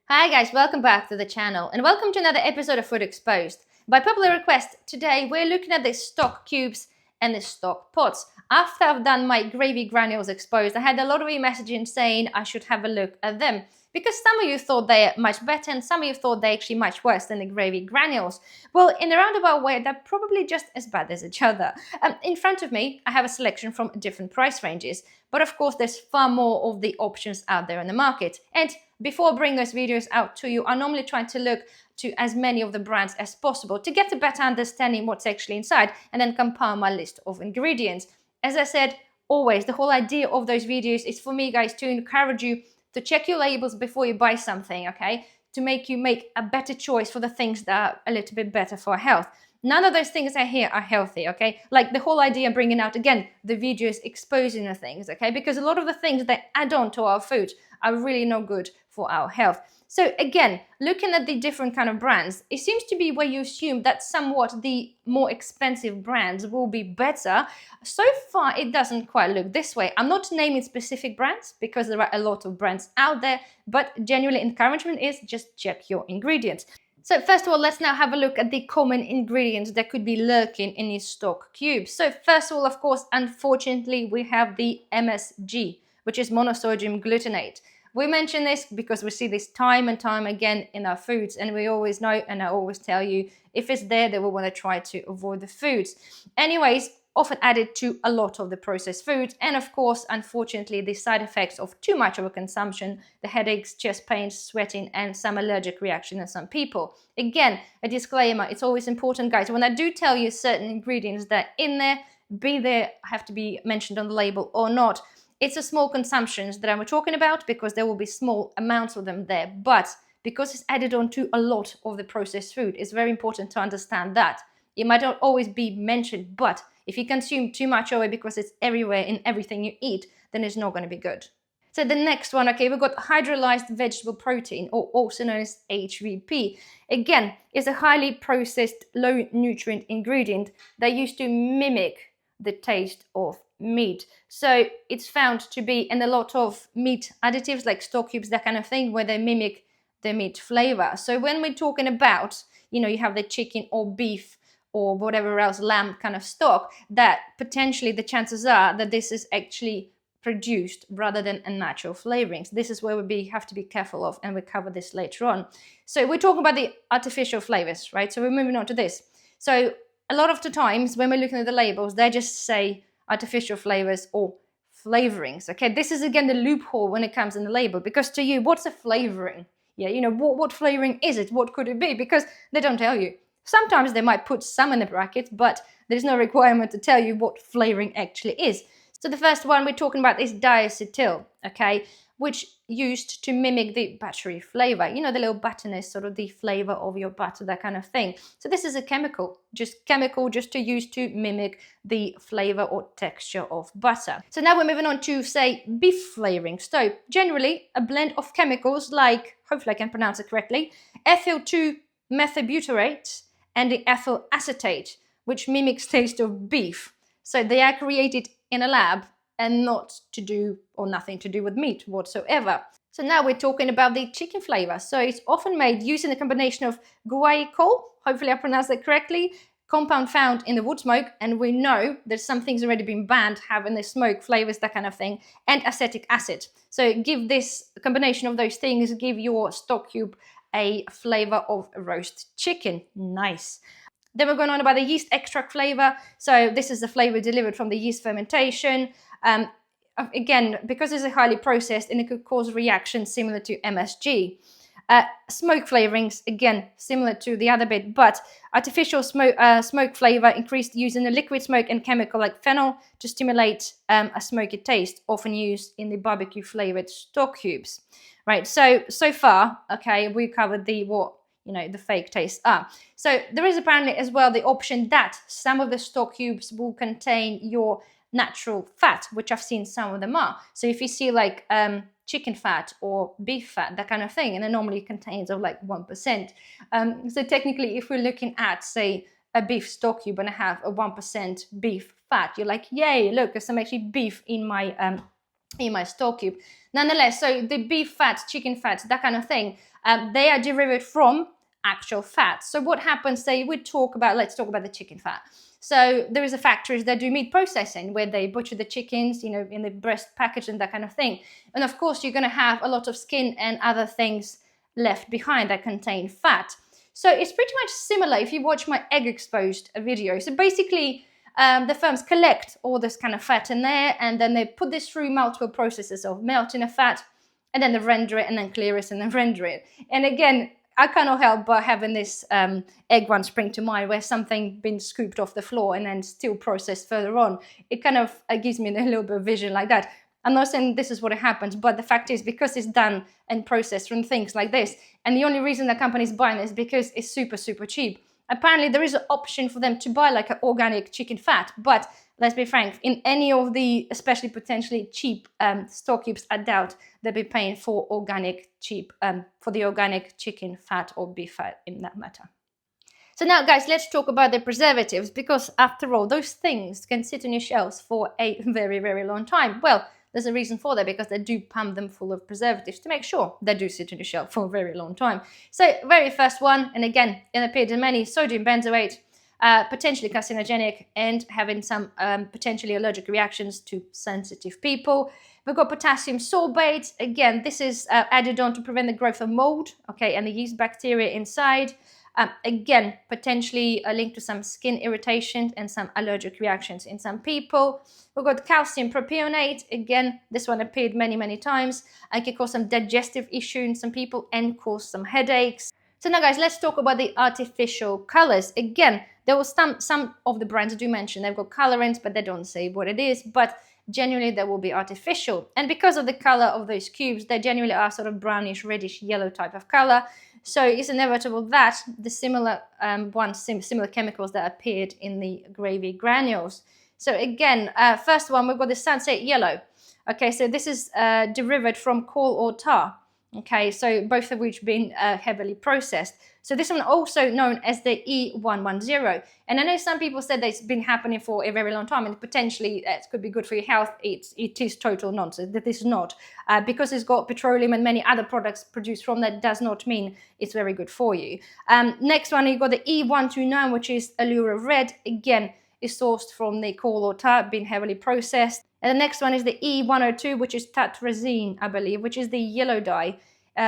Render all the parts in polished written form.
Hi guys, welcome back to the channel and welcome to another episode of Food Exposed. By popular request, today we're looking at the stock cubes and the stock pots. After I've done my gravy granules exposed, I had a lot of you messaging saying I should have a look at them because some of you thought they're much better and some of you thought they're actually much worse than the gravy granules. Well, in a roundabout way, they're probably just as bad as each other. In front of me, I have a selection from different price ranges, but of course there's far more of the options out there in the market. And before I bring those videos out to you, I normally try to look to as many of the brands as possible to get a better understanding what's actually inside and then compile my list of ingredients. As I said, always, the whole idea of those videos is for me, guys, to encourage you to check your labels before you buy something, okay? To make you make a better choice for the things that are a little bit better for health. None of those things I hear are healthy, okay? Like the whole idea of bringing out, again, the videos exposing the things, okay? Because a lot of the things that add on to our food are really not good for our health. So again, looking at the different kind of brands, it seems to be where you assume that somewhat the more expensive brands will be better. So far, it doesn't quite look this way. I'm not naming specific brands because there are a lot of brands out there, but genuinely encouragement is just check your ingredients. So first of all, let's now have a look at the common ingredients that could be lurking in these stock cubes. So first of all, of course, unfortunately, we have the MSG, which is monosodium glutamate. We mention this because we see this time and time again in our foods, and we always know, and I always tell you, if it's there, then we want to try to avoid the foods. Anyways, often added to a lot of the processed foods, and of course, unfortunately, the side effects of too much of a consumption, the headaches, chest pains, sweating, and some allergic reaction in some people. Again, a disclaimer, it's always important, guys, when I do tell you certain ingredients that are in there, be there, have to be mentioned on the label or not. It's a small consumptions that I'm talking about because there will be small amounts of them there. But because it's added on to a lot of the processed food, it's very important to understand that. It might not always be mentioned, but if you consume too much of it because it's everywhere in everything you eat, then it's not going to be good. So the next one, okay, we've got hydrolyzed vegetable protein, or also known as HVP. Again, it's a highly processed, low nutrient ingredient that used to mimic the taste of meat. So it's found to be in a lot of meat additives like stock cubes, that kind of thing, where they mimic the meat flavor. So when we're talking about, you have the chicken or beef or whatever else, lamb kind of stock, that potentially the chances are that this is actually produced rather than a natural flavoring. So this is where we have to be careful of, and we'll cover this later on. So we're talking about the artificial flavors, right? So we're moving on to this. So a lot of the times when we're looking at the labels, they just say artificial flavors or flavorings. Okay, this is again the loophole when it comes in the label, because to you, what's a flavoring? Yeah, what flavoring is it? What could it be? Because they don't tell you. Sometimes they might put some in the bracket, but there's no requirement to tell you what flavoring actually is. So the first one we're talking about is diacetyl, okay, which used to mimic the buttery flavor, the little butterness, sort of the flavor of your butter, that kind of thing. So this is a chemical just to use to mimic the flavor or texture of butter. So now we're moving on to, say, beef flavoring. So generally a blend of chemicals like, hopefully I can pronounce it correctly, ethyl 2-methylbutyrate and the ethyl acetate, which mimics taste of beef. So they are created in a lab and not to do or nothing to do with meat whatsoever. So now we're talking about the chicken flavor. So it's often made using a combination of guaiacol, hopefully I pronounced that correctly, compound found in the wood smoke, and we know that some things already been banned having the smoke flavors, that kind of thing, and acetic acid. So give this combination of those things, give your stock cube a flavor of roast chicken. Nice. Then we're going on about the yeast extract flavor. So this is the flavor delivered from the yeast fermentation. Again, because it's a highly processed and it could cause reactions similar to MSG. Smoke flavorings, again, similar to the other bit, but artificial smoke flavor increased using the liquid smoke and chemical like phenol to stimulate a smoky taste, often used in the barbecue flavored stock cubes. Right, so far, okay, we covered the fake tastes are. So there is apparently as well the option that some of the stock cubes will contain your natural fat, which I've seen some of them are. So if you see like chicken fat or beef fat, that kind of thing, and it normally contains of like 1%. So technically, if we're looking at, say, a beef stock cube and I have a 1% beef fat, you're like, yay, look, there's some actually beef in my stock cube. Nonetheless, so the beef fat, chicken fat, that kind of thing, they are derived from actual fat. So what happens, say let's talk about the chicken fat. So there is a factories that do meat processing where they butcher the chickens, in the breast package and that kind of thing. And of course, you're going to have a lot of skin and other things left behind that contain fat. So it's pretty much similar if you watch my egg exposed video. So basically, the firms collect all this kind of fat in there, and then they put this through multiple processes of melting a fat, and then they render it, and then clear it, and then render it. And again, I cannot help but having this egg one spring to mind, where something been scooped off the floor and then still processed further on. It kind of gives me a little bit of vision like that. I'm not saying this is what happens, but the fact is, because it's done and processed from things like this, and the only reason the company's buying this is because it's super, super cheap. Apparently, there is an option for them to buy like an organic chicken fat, but let's be frank, in any of the especially potentially cheap stock cubes, I doubt they'll be paying for organic cheap, for the organic chicken fat or beef fat in that matter. So now, guys, let's talk about the preservatives, because after all, those things can sit on your shelves for a very, very long time. Well, there's a reason for that, because they do pump them full of preservatives to make sure they do sit on the shelf for a very long time. So very first one, and again, it appeared in many, sodium benzoate, potentially carcinogenic and having some potentially allergic reactions to sensitive people. We've got potassium sorbate. Again, this is added on to prevent the growth of mold, okay, and the yeast bacteria inside. Again, potentially linked to some skin irritation and some allergic reactions in some people. We've got calcium propionate. Again, this one appeared many, many times. It can cause some digestive issue in some people and cause some headaches. So now, guys, let's talk about the artificial colors. Again, there was some of the brands do mention they've got colorants, but they don't say what it is. But generally, they will be artificial. And because of the color of those cubes, they generally are sort of brownish, reddish, yellow type of color. So it's inevitable that the similar chemicals that appeared in the gravy granules. So again, first one, we've got the sunset yellow. Okay, so this is derived from coal or tar. Okay, so both of which been heavily processed. So this one also known as the E110. And I know some people said that it's been happening for a very long time and potentially it could be good for your health. It is total nonsense. That is not. Because it's got petroleum and many other products produced from that does not mean it's very good for you. Next one, you got the E129, which is Allura Red. Again, is sourced from the coal or tar, been heavily processed. And the next one is the E102, which is tatrazine, I believe, which is the yellow dye,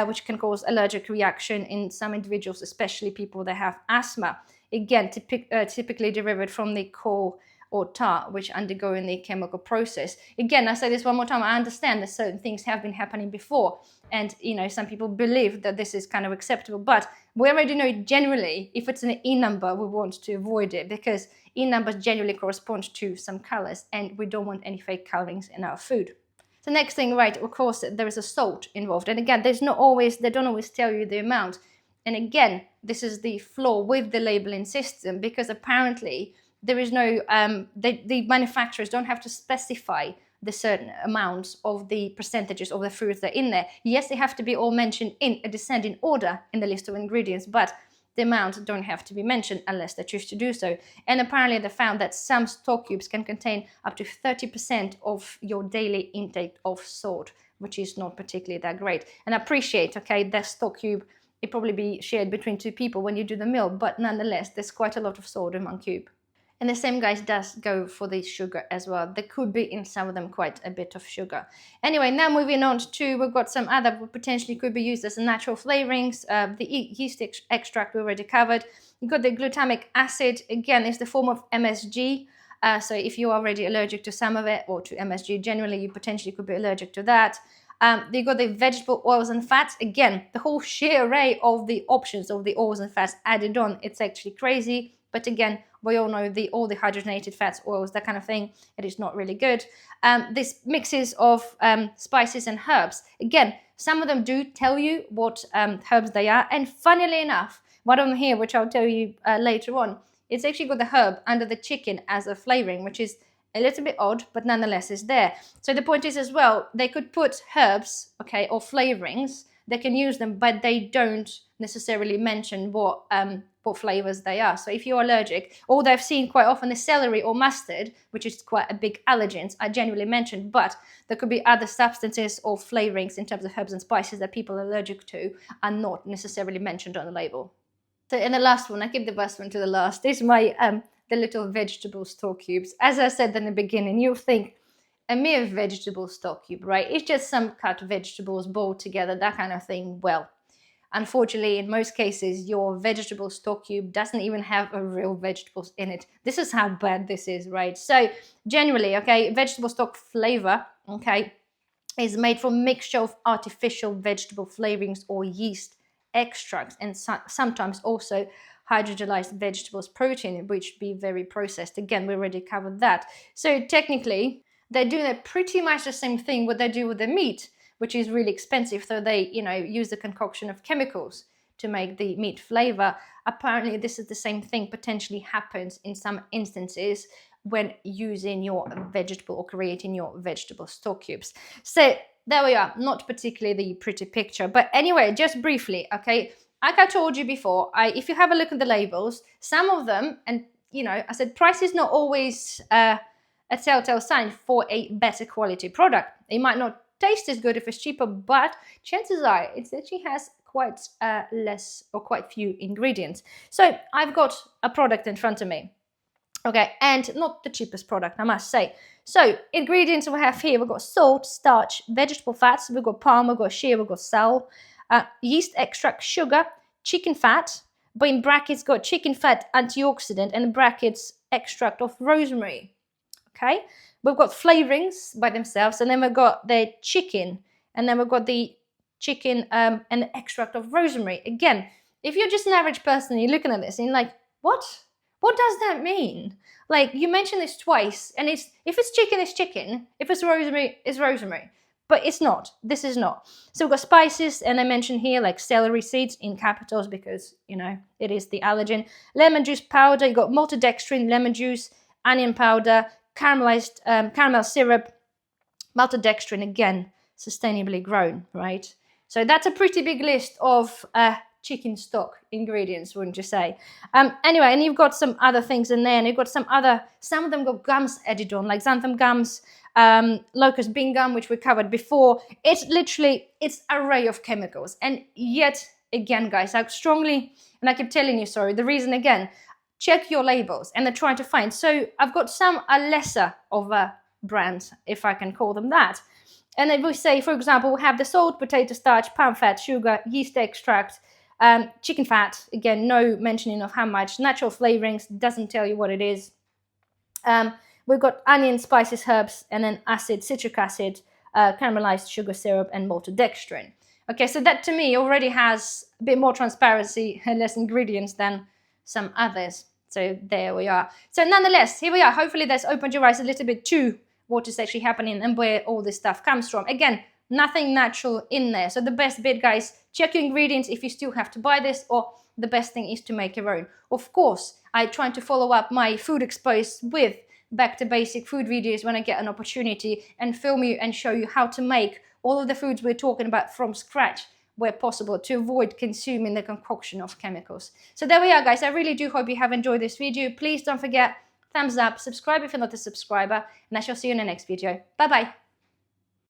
which can cause allergic reaction in some individuals, especially people that have asthma. Again, typically derived from the coal or tar, which undergoing the chemical process. Again, I say this one more time, I understand that certain things have been happening before, and some people believe that this is kind of acceptable, but we already know generally if it's an E number, we want to avoid it, because E numbers generally correspond to some colors, and we don't want any fake colorings in our food. The next thing, right, of course, there is a salt involved, and again, they don't always tell you the amount. And again, this is the flaw with the labeling system, because apparently there is no, the manufacturers don't have to specify the certain amounts of the percentages of the foods that are in there. Yes, they have to be all mentioned in a descending order in the list of ingredients, but the amounts don't have to be mentioned unless they choose to do so. And apparently they found that some stock cubes can contain up to 30% of your daily intake of salt, which is not particularly that great. And I appreciate, okay, that stock cube, it probably be shared between two people when you do the meal, but nonetheless, there's quite a lot of salt in one cube. And the same, guys, does go for the sugar as well. There could be in some of them quite a bit of sugar. Anyway, now moving on to, we've got some other potentially could be used as natural flavorings. The yeast extract we already covered. You've got the glutamic acid. Again, it's the form of MSG. So if you're already allergic to some of it, or to MSG generally, you potentially could be allergic to that. You've got the vegetable oils and fats. Again, the whole sheer array of the options of the oils and fats added on, it's actually crazy. But again, we all know all the hydrogenated fats, oils, that kind of thing, it is not really good. This mixes of spices and herbs. Again, some of them do tell you what herbs they are. And funnily enough, one of them here, which I'll tell you later on, it's actually got the herb under the chicken as a flavoring, which is a little bit odd, but nonetheless is there. So the point is as well, they could put herbs, okay, or flavorings, they can use them, but they don't necessarily mention what what flavors they are. So if you're allergic, although I've seen quite often the celery or mustard, which is quite a big allergens, are generally mentioned, but there could be other substances or flavorings in terms of herbs and spices that people are allergic to are not necessarily mentioned on the label. So, and the last one, I keep the best one to the last, is my the little vegetable stock cubes. As I said in the beginning, you'll think a mere vegetable stock cube, right? It's just some cut vegetables boiled together, that kind of thing. Well, unfortunately, in most cases, your vegetable stock cube doesn't even have a real vegetables in it. This is how bad this is, right? So generally, okay, vegetable stock flavor, okay, is made from mixture of artificial vegetable flavorings or yeast extracts, and sometimes also hydrolyzed vegetables protein, which be very processed. Again, we already covered that. So technically, they're doing pretty much the same thing what they do with the meat, which is really expensive. So they, use the concoction of chemicals to make the meat flavor. Apparently, this is the same thing potentially happens in some instances when using your vegetable or creating your vegetable stock cubes. So there we are, not particularly the pretty picture. But anyway, just briefly, okay, like I told you before, if you have a look at the labels, some of them, and I said price is not always a telltale sign for a better quality product. It might not taste as good if it's cheaper, but chances are it actually has quite less or quite few ingredients. So I've got a product in front of me, okay, and not the cheapest product, I must say. So ingredients we have here, we've got salt, starch, vegetable fats, we've got palm, we've got shea, we've got sal, yeast extract, sugar, chicken fat, but in brackets got chicken fat antioxidant, and in brackets extract of rosemary. Okay, we've got flavorings by themselves, and then we've got the chicken, and then we've got the chicken and the extract of rosemary. Again, if you're just an average person and you're looking at this and you're like, what does that mean? Like, you mentioned this twice, and if it's chicken, it's chicken. If it's rosemary, it's rosemary. But it's not. This is not. So we've got spices, and I mentioned here like celery seeds in capitals because, it is the allergen. Lemon juice powder, you got maltodextrin, lemon juice, onion powder, caramelized caramel syrup, maltodextrin, again, sustainably grown, right? So that's a pretty big list of chicken stock ingredients, wouldn't you say? Anyway, and you've got some other things in there, and you've got some of them got gums added on, like xanthan gums, locust bean gum, which we covered before. It's array of chemicals. And yet, again, guys, I strongly, and I keep telling you, the reason again, check your labels, and they're trying to find. So I've got some lesser of a brand, if I can call them that. And then we say, for example, we have the salt, potato starch, palm fat, sugar, yeast extract, chicken fat. Again, no mentioning of how much. Natural flavorings, doesn't tell you what it is. We've got onion, spices, herbs, and then acid, citric acid, caramelized sugar syrup, and maltodextrin. Okay, so that to me already has a bit more transparency and less ingredients than some others. So there we are. So nonetheless, here we are. Hopefully that's opened your eyes a little bit to what is actually happening and where all this stuff comes from. Again, nothing natural in there. So the best bit, guys, check your ingredients if you still have to buy this, or the best thing is to make your own. Of course, I try to follow up my Food Exposed with back to basic food videos when I get an opportunity, and film you and show you how to make all of the foods we're talking about from scratch where possible, to avoid consuming the concoction of chemicals. So there we are, guys. I really do hope you have enjoyed this video. Please don't forget, thumbs up, subscribe if you're not a subscriber, and I shall see you in the next video. Bye bye.